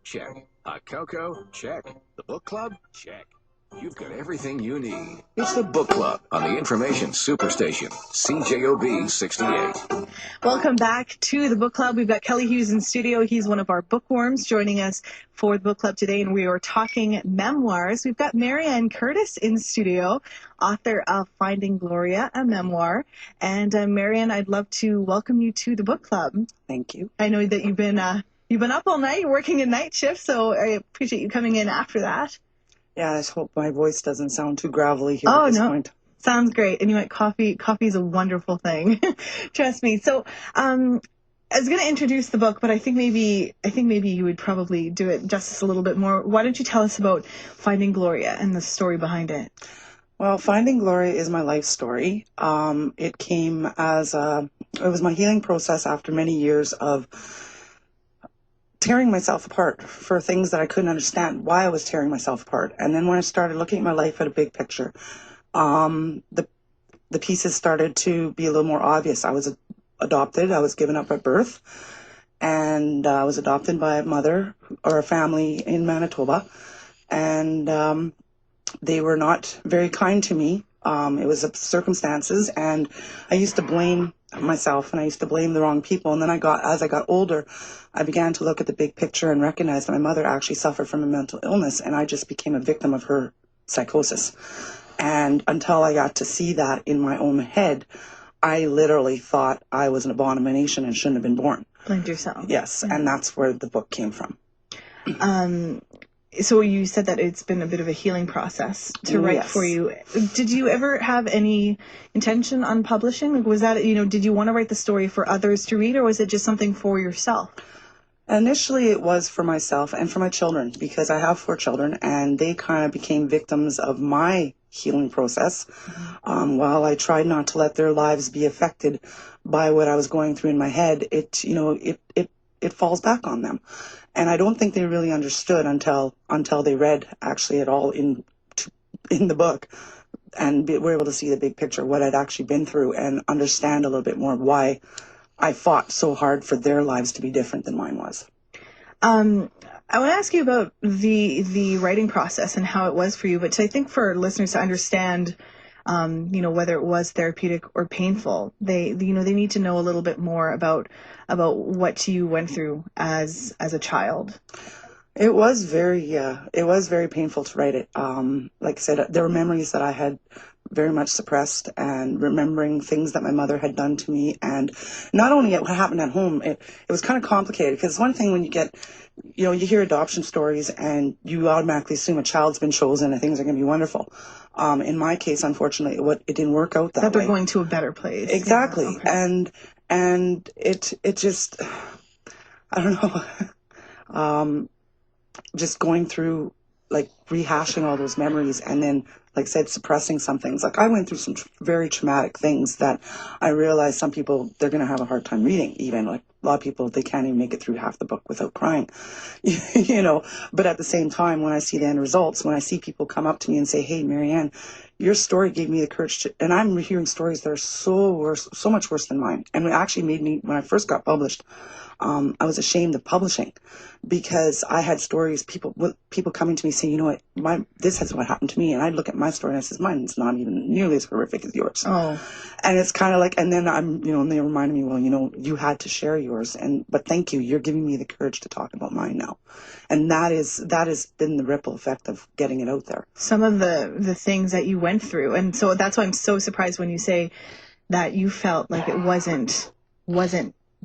Check. Hot cocoa? Check. The book club? Check. You've got everything you need. It's the book club on the information superstation, CJOB 68. Welcome back to the book club. We've got Kelly Hughes in studio. He's one of our bookworms joining us for the book club today, and we are talking memoirs. We've got Marianne Curtis in studio, author of Finding Gloria, a memoir. And Marianne, I'd love to welcome you to the book club. Thank you. I know that you've been up all night. You're working a night shift, so I appreciate you coming in after that. Yeah, I just hope my voice doesn't sound too gravelly here at this point. Sounds great. And you know what? Coffee is a wonderful thing. Trust me. So I was going to introduce the book, but I think maybe you would probably do it justice a little bit more. Why don't you tell us about Finding Gloria and the story behind it? Well, Finding Gloria is my life story. It came as it was my healing process after many years of tearing myself apart for things that I couldn't understand why I was tearing myself apart. And then when I started looking at my life at a big picture, the pieces started to be a little more obvious. I was adopted. I was given up at birth, and I was adopted by a mother or a family in Manitoba, and they were not very kind to me. It was circumstances, and I used to blame myself, and I used to blame the wrong people. And then as I got older, I began to look at the big picture and recognize that my mother actually suffered from a mental illness, and I just became a victim of her psychosis. And until I got to see that in my own head, I literally thought I was an abomination and shouldn't have been born. Blamed yourself. Yes, and that's where the book came from. So you said that it's been a bit of a healing process to write for you. Did you ever have any intention on publishing? Like, was that, did you want to write the story for others to read, or was it just something for yourself? Initially, it was for myself and for my children, because I have 4 children, and they kind of became victims of my healing process. While I tried not to let their lives be affected by what I was going through in my head, it falls back on them. And I don't think they really understood until they read actually it all in the book, and were able to see the big picture, what I'd actually been through, and understand a little bit more why I fought so hard for their lives to be different than mine was. I want to ask you about the writing process and how it was for you, but I think for listeners to understand, whether it was therapeutic or painful, they need to know a little bit more about what you went through as a child. It was very painful to write it. Like I said, there were memories that I had very much suppressed, and remembering things that my mother had done to me, and not only what happened at home, it was kind of complicated, because one thing when you get, you hear adoption stories and you automatically assume a child's been chosen and things are going to be wonderful. In my case, unfortunately, it didn't work out that way. That they're going to a better place. Exactly. Yeah, okay. And it just, I don't know, just going through, like, rehashing all those memories, and then, like I said, suppressing some things. Like, I went through some very traumatic things that I realized some people, they're going to have a hard time reading, even. Like, a lot of people, they can't even make it through half the book without crying, But at the same time, when I see the end results, when I see people come up to me and say, hey, Marianne, your story gave me the courage to, and I'm hearing stories that are so much worse than mine. And it actually made me, when I first got published, I was ashamed of publishing, because I had stories, people coming to me saying, this is what happened to me. And I'd look at my story and I says, mine's not even nearly as horrific as yours. Oh. And it's kind of like, and then and they reminded me, well, you had to share yours, but thank you. You're giving me the courage to talk about mine now. And that has been the ripple effect of getting it out there. Some of the things that you went through. And so that's why I'm so surprised when you say that you felt like it wasn't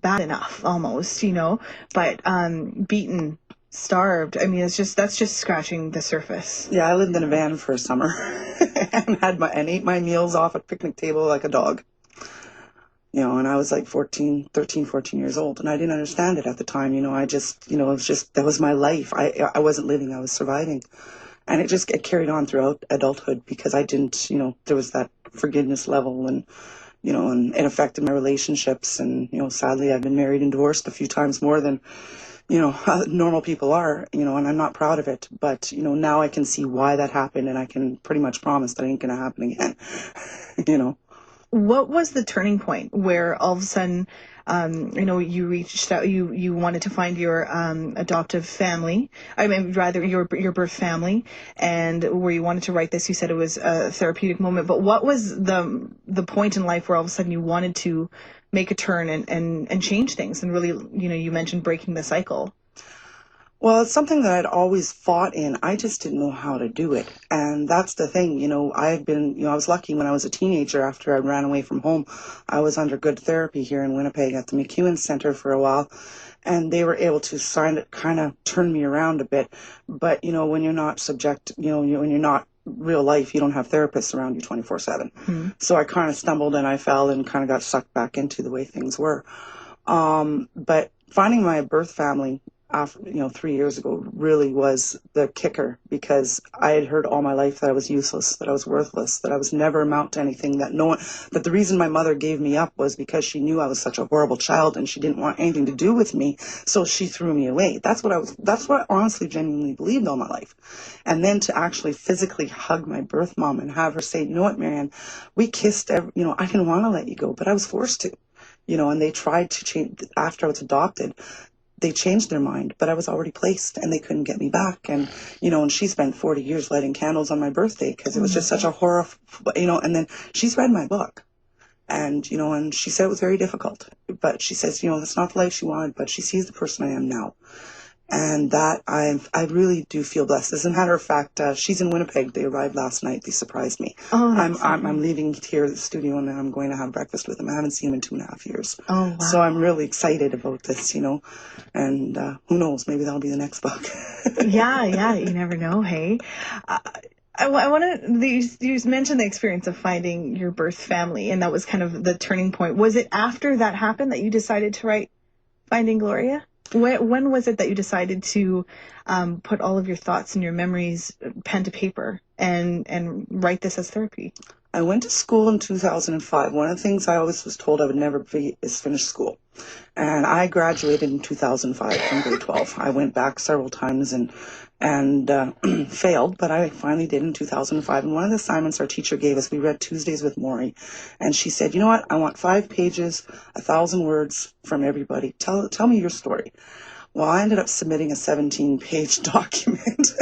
bad enough, almost, but beaten, starved. I mean, that's just scratching the surface. Yeah, I lived in a van for a summer and ate my meals off a picnic table like a dog. And I was like 13, 14 years old, and I didn't understand it at the time. I just, it was just, that was my life. I wasn't living, I was surviving. And it carried on throughout adulthood, because I didn't, there was that forgiveness level, and and it affected my relationships. And, sadly, I've been married and divorced a few times more than, normal people are, and I'm not proud of it. But, now I can see why that happened, and I can pretty much promise that it ain't going to happen again, What was the turning point where all of a sudden, you reached out, you wanted to find your adoptive family, I mean, rather your birth family, and where you wanted to write this, you said it was a therapeutic moment, but what was the point in life where all of a sudden you wanted to make a turn and change things and really, you mentioned breaking the cycle? Well, it's something that I'd always fought in. I just didn't know how to do it. And that's the thing, I was lucky when I was a teenager after I ran away from home. I was under good therapy here in Winnipeg at the McEwen Center for a while. And they were able to kind of turn me around a bit. But, when you're not when you're not real life, you don't have therapists around you 24/7. Mm-hmm. So I kind of stumbled and I fell and kind of got sucked back into the way things were. But finding my birth family after 3 years ago really was the kicker, because I had heard all my life that I was useless, that I was worthless, that I was never amount to anything, that the reason my mother gave me up was because she knew I was such a horrible child and she didn't want anything to do with me, so she threw me away. That's what I honestly genuinely believed all my life. And then to actually physically hug my birth mom and have her say, you know what, Marianne, we kissed I didn't want to let you go, but I was forced to. And they tried to change after I was adopted. They changed their mind, but I was already placed and they couldn't get me back. And, and she spent 40 years lighting candles on my birthday because it was just such a horror, and then she's read my book and, and she said it was very difficult, but she says, that's not the life she wanted, but she sees the person I am now. And that I really do feel blessed. As a matter of fact, she's in Winnipeg. They arrived last night. They surprised me. Oh, I'm leaving here at the studio and I'm going to have breakfast with them. I haven't seen them in 2.5 years. Oh, wow. So I'm really excited about this, and who knows, maybe that'll be the next book. Yeah, you never know. Hey, I want to, you mentioned the experience of finding your birth family, and that was kind of the turning point. Was it after that happened that you decided to write Finding Gloria? When was it that you decided to put all of your thoughts and your memories pen to paper and write this as therapy? I went to school in 2005. One of the things I always was told I would never be is finish school. And I graduated in 2005 from grade 12. I went back several times and failed, but I finally did in 2005. And one of the assignments our teacher gave us, we read Tuesdays with Maury. And she said, you know what? I want 5 pages, 1,000 words from everybody. Tell me your story. Well, I ended up submitting a 17-page document.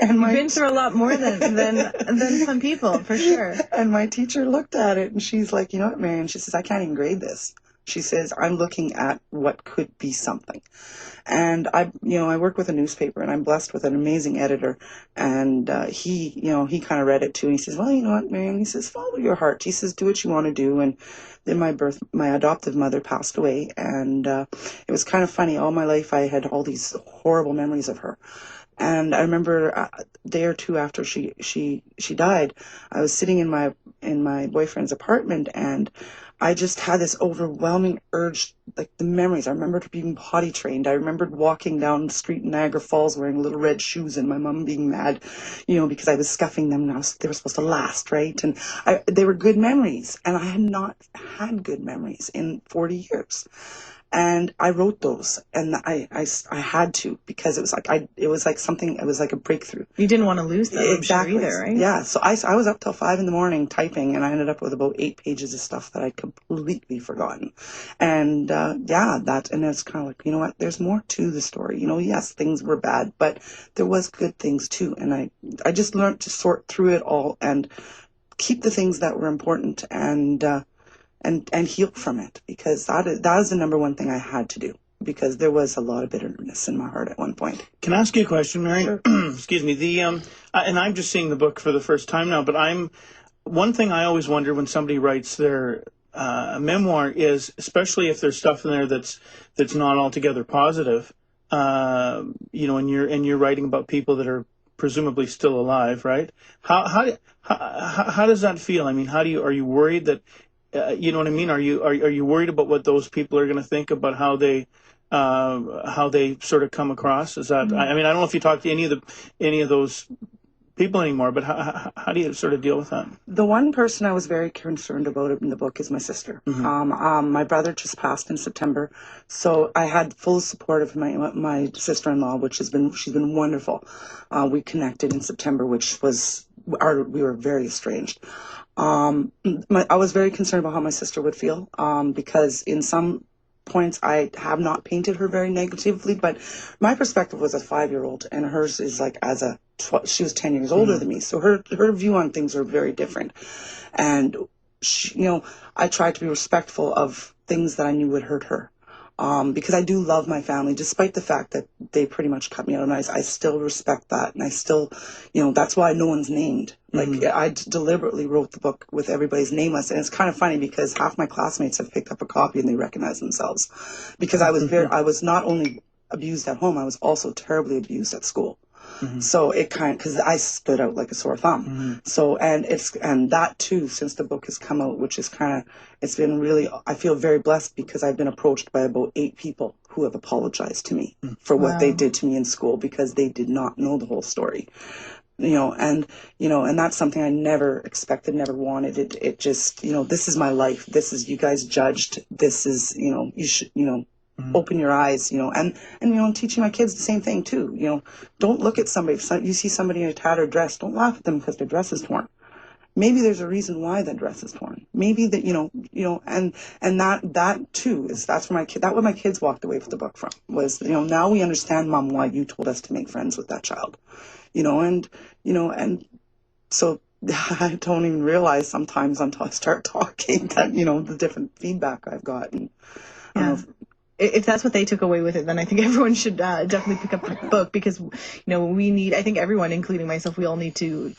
And you've been through a lot more than some people, for sure. And my teacher looked at it and she's like, you know what, Marianne? She says, I can't even grade this. She says, I'm looking at what could be something. And I work with a newspaper and I'm blessed with an amazing editor. And he kind of read it too. And he says, well, you know what, Marianne? He says, follow your heart. He says, do what you want to do. And then my adoptive mother passed away. And it was kind of funny. All my life, I had all these horrible memories of her. And I remember a day or two after she died, I was sitting in my boyfriend's apartment and I just had this overwhelming urge, like the memories. I remembered being potty trained. I remembered walking down the street in Niagara Falls wearing little red shoes and my mom being mad, because I was scuffing them and they were supposed to last, right? And they were good memories. And I had not had good memories in 40 years. And I wrote those, and I had to, because it was like a breakthrough. You didn't want to lose them, exactly. I'm sure either, right? Yeah. So I was up till 5 a.m. typing, and I ended up with about 8 pages of stuff that I'd completely forgotten. And and it's kind of like, you know what? There's more to the story. Yes, things were bad, but there was good things too. And I just learned to sort through it all and keep the things that were important and heal from it, because that is the number one thing I had to do, because there was a lot of bitterness in my heart at one point. Can I ask you a question, Mary? Sure. Excuse me. And I'm just seeing the book for the first time now, but one thing I always wonder when somebody writes their memoir is, especially if there's stuff in there that's not altogether positive, and you're writing about people that are presumably still alive, right? How does that feel? I mean, are you worried that, you know what I mean? Are you worried about what those people are going to think about how they sort of come across? Is that, I mean, I don't know if you talk to any of those people anymore, but how do you sort of deal with that? The one person I was very concerned about in the book is my sister. Mm-hmm. My brother just passed in September, so I had full support of my sister-in-law, she's been wonderful. We connected in September, we were very estranged. I was very concerned about how my sister would feel, because in some points I have not painted her very negatively, but my perspective was a 5-year-old and hers is like she was 10 years older than me. So her view on things are very different. And I tried to be respectful of things that I knew would hurt her. Because I do love my family, despite the fact that they pretty much cut me out, and I still respect that, and I still, that's why no one's named. Like, I deliberately wrote the book with everybody's nameless, and it's kind of funny because half my classmates have picked up a copy and they recognize themselves, because I was not only abused at home, I was also terribly abused at school. So it because I stood out like a sore thumb. So, and that too, since the book has come out, which is it's been really, I feel very blessed because I've been approached by about 8 people who have apologized to me for what they did to me in school because they did not know the whole story. And that's something I never expected, never wanted. It just, this is my life. This is, you guys judged. This is, you should, open your eyes, and teaching my kids the same thing too. Don't look at somebody. If you see somebody in a tattered dress, don't laugh at them because their dress is torn. Maybe there's a reason why that dress is torn. Maybe that, and that too that's where what my kids walked away with the book from was, now we understand, Mom, why you told us to make friends with that child, and so I don't even realize sometimes until I start talking that, the different feedback I've gotten. If that's what they took away with it, then I think everyone should definitely pick up the book because, we need, I think everyone, including myself, we all need to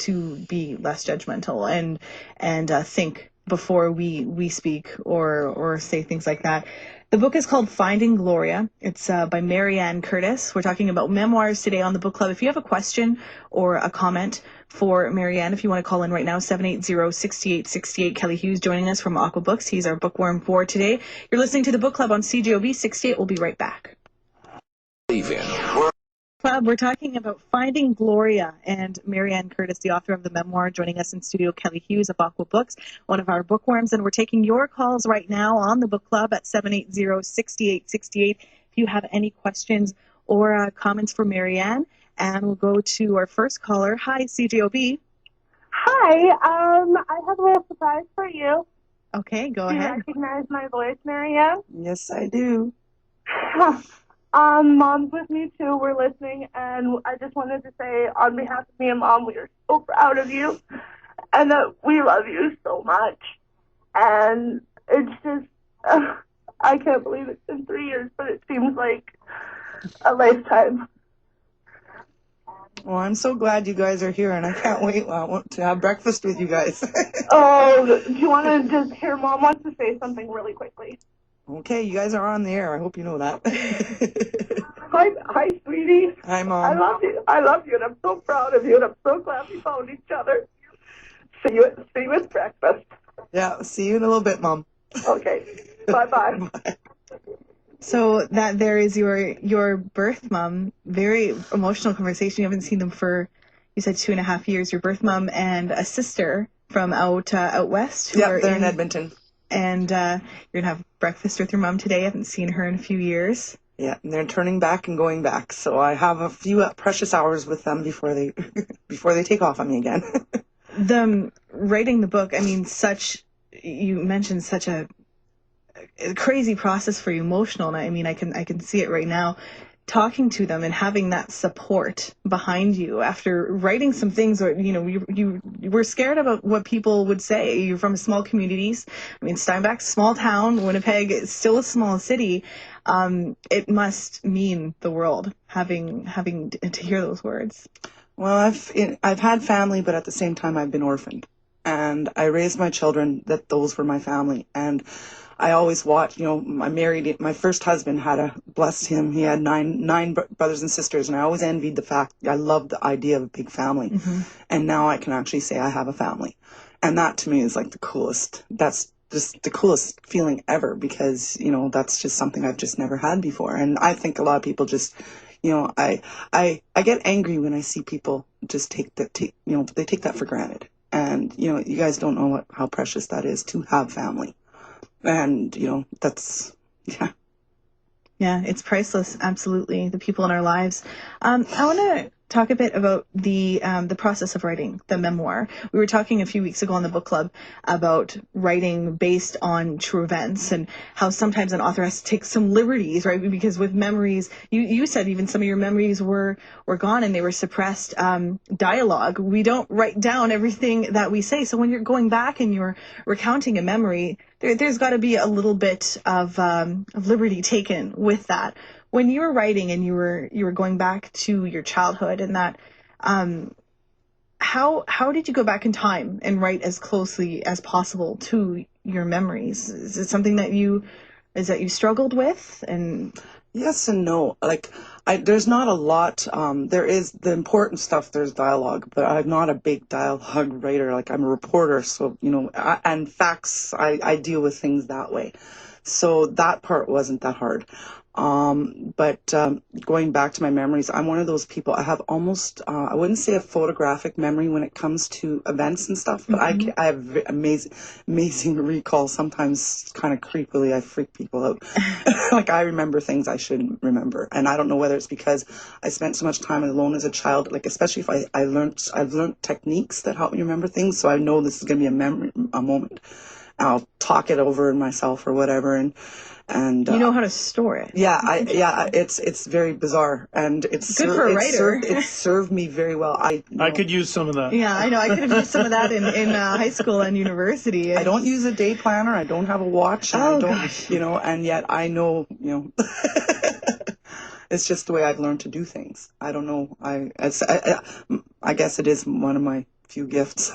be less judgmental and think before we speak or say things like that. The book is called Finding Gloria. It's by Marianne Curtis. We're talking about memoirs today on the book club. If you have a question or a comment for Marianne, if you want to call in right now, 780-6868. Kelly Hughes joining us from Aqua Books. He's our bookworm for today. You're listening to the book club on CJOB 68. We'll be right back. Club, we're talking about Finding Gloria, and Marianne Curtis, the author of the memoir, joining us in studio. Kelly Hughes of Aqua Books, one of our bookworms, and we're taking your calls right now on the book club at 780-6868 if you have any questions or comments for Marianne. And we'll go to our first caller. Hi, CJOB. Hi, I have a little surprise for you. Okay, go Do you ahead. recognize my voice, Marianne? Yes, I do. Mom's with me too. We're listening, and I just wanted to say, on behalf of me and Mom, we are so proud of you, and that we love you so much. And it's just, I can't believe it's been 3 years, but it seems like a lifetime. Well, I'm so glad you guys are here, and I can't wait to have breakfast with you guys. Oh, do you want to just hear? Mom wants to say something really quickly. Okay, you guys are on the air. I hope you know that. Hi, sweetie. Hi, Mom. I love you, and I'm so proud of you, and I'm so glad we found each other. See you at breakfast. Yeah, see you in a little bit, Mom. Okay, bye-bye. Bye. So that there is your birth mom. Very emotional conversation. You haven't seen them for, you said, 2.5 years. Your birth mom and a sister from out west. Yeah, they're in Edmonton. And you're gonna have breakfast with your mom today. I haven't seen her in a few years. Yeah, and they're turning back and going back. So I have a few precious hours with them before they take off on me again. Them writing the book. I mean, you mentioned such a crazy process for you, emotional, and I mean, I can see it right now. Talking to them and having that support behind you after writing some things where, you were scared about what people would say. You're from small communities. I mean, Steinbach's a small town. Winnipeg is still a small city. It must mean the world having to hear those words. Well, I've had family, but at the same time, I've been orphaned, and I raised my children that those were my family. And I always watched, my first husband bless him, he had nine brothers and sisters, and I always envied the fact, I loved the idea of a big family. Mm-hmm. And now I can actually say I have a family. And that to me is like that's just the coolest feeling ever, because, that's just something I've just never had before. And I think a lot of people just, I get angry when I see people just they take that for granted. And, you guys don't know how precious that is to have family. And, that's, yeah. Yeah, it's priceless. Absolutely. The people in our lives. I want to talk a bit about the process of writing the memoir. We were talking a few weeks ago on the book club about writing based on true events and how sometimes an author has to take some liberties, right? Because with memories, you said even some of your memories were gone and they were suppressed dialogue. We don't write down everything that we say. So when you're going back and you're recounting a memory, there's got to be a little bit of liberty taken with that. When you were writing and you were going back to your childhood and that, how did you go back in time and write as closely as possible to your memories? Is it something that you struggled with? And Yes and no. Like, there's not a lot. There is the important stuff. There's dialogue, but I'm not a big dialogue writer. Like, I'm a reporter, so and facts. I deal with things that way. So that part wasn't that hard. But going back to my memories, I'm one of those people. I have almost, I wouldn't say a photographic memory when it comes to events and stuff, but I have amazing recall. Sometimes kind of creepily, I freak people out. Like, I remember things I shouldn't remember. And I don't know whether it's because I spent so much time alone as a child, like, especially if I've learned techniques that help me remember things. So I know this is going to be a moment. I'll talk it over in myself or whatever. And you know how to store it. Yeah, it's very bizarre, and it's good for a writer. It served me very well. I could use some of that. Yeah, I know. I could have used some of that in high school and university. I don't use a day planner. I don't have a watch. And I don't, gosh. And yet I know, it's just the way I've learned to do things. I don't know. I guess it is one of my few gifts.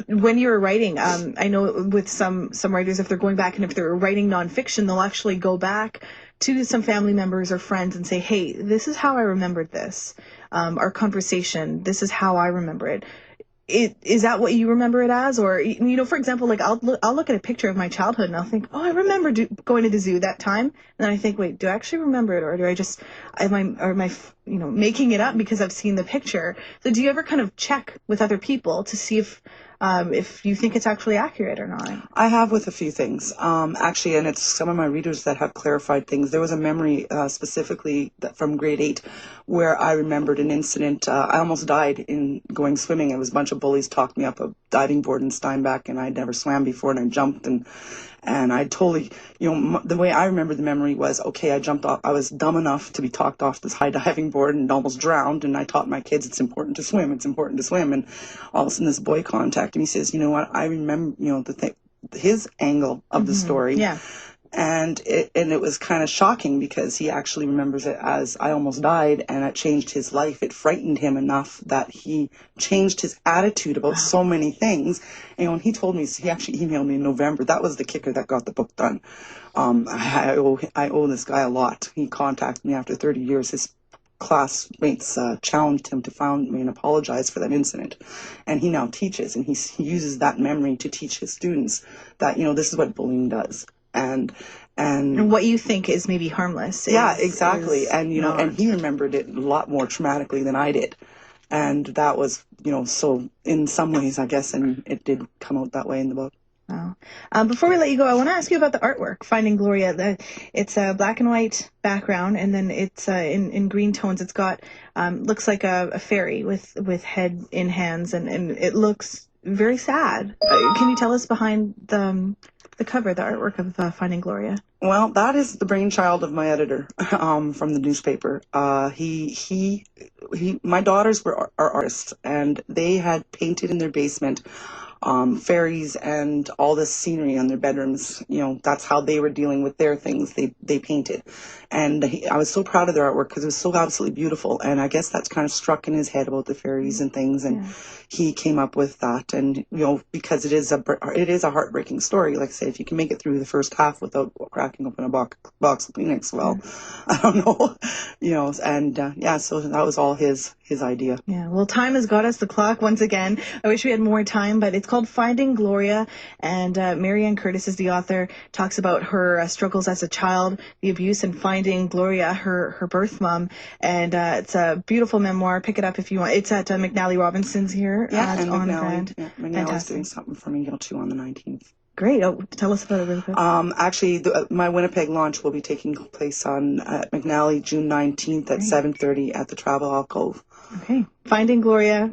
When you were writing, I know with some writers, if they're going back and if they're writing nonfiction, they'll actually go back to some family members or friends and say, hey, this is how I remembered this. Our conversation, this is how I remember it. Is that what you remember it as? Or, for example, like I'll look at a picture of my childhood and I'll think, oh, I remember going to the zoo that time. And then I think, wait, do I actually remember it? Or do I just, am I making it up because I've seen the picture? So do you ever kind of check with other people to see if you think it's actually accurate or not? I have with a few things, actually, and it's some of my readers that have clarified things. There was a memory specifically from grade 8 where I remembered an incident. I almost died in going swimming. It was a bunch of bullies talked me up a diving board in Steinbach, and I'd never swam before, and I jumped and I totally, the way I remember the memory was, okay, I jumped off. I was dumb enough to be talked off this high diving board and almost drowned. And I taught my kids it's important to swim. It's important to swim. And all of a sudden this boy contacted me, says, you know what? I remember, his angle of the story. Yeah. And it was kind of shocking because he actually remembers it as I almost died, and it changed his life. It frightened him enough that he changed his attitude about so many things. And he told me, he actually emailed me in November. That was the kicker that got the book done. I owe this guy a lot. He contacted me after 30 years. His classmates challenged him to found me and apologize for that incident. And he now teaches, and he uses that memory to teach his students that, this is what bullying does. And what you think is maybe harmless. Yeah, exactly. And he remembered it a lot more traumatically than I did. And that was, so in some ways, I guess, and it did come out that way in the book. Wow. Before we let you go, I want to ask you about the artwork, Finding Gloria. It's a black and white background, and then it's in green tones. It's got, looks like a fairy with head in hands, and it looks very sad. Can you tell us behind the cover, the artwork of Finding Gloria? Well, that is the brainchild of my editor from the newspaper. My daughters are artists, and they had painted in their basement fairies and all this scenery on their bedrooms. That's how they were dealing with their things. They painted. And I was so proud of their artwork because it was so absolutely beautiful. And I guess that's kind of struck in his head about the fairies and things. And he came up with that. And, because it is a heartbreaking story. Like I say, if you can make it through the first half without cracking open a box of Kleenex, well, I don't know, so that was all his idea. Yeah. Well, time has got us the clock once again. I wish we had more time, but it's called Finding Gloria. And Marianne Curtis is the author, talks about her struggles as a child, the abuse, and finding Gloria, her birth mom. And it's a beautiful memoir. Pick it up if you want. It's at McNally Robinson's here. Yeah, and on McNally. Grand. Yeah, McNally's doing something for me too on the 19th. Great. Oh, tell us about it really quick. Actually, my Winnipeg launch will be taking place on McNally June 19th at 7:30 at the Travel Alcove. Okay. Finding Gloria.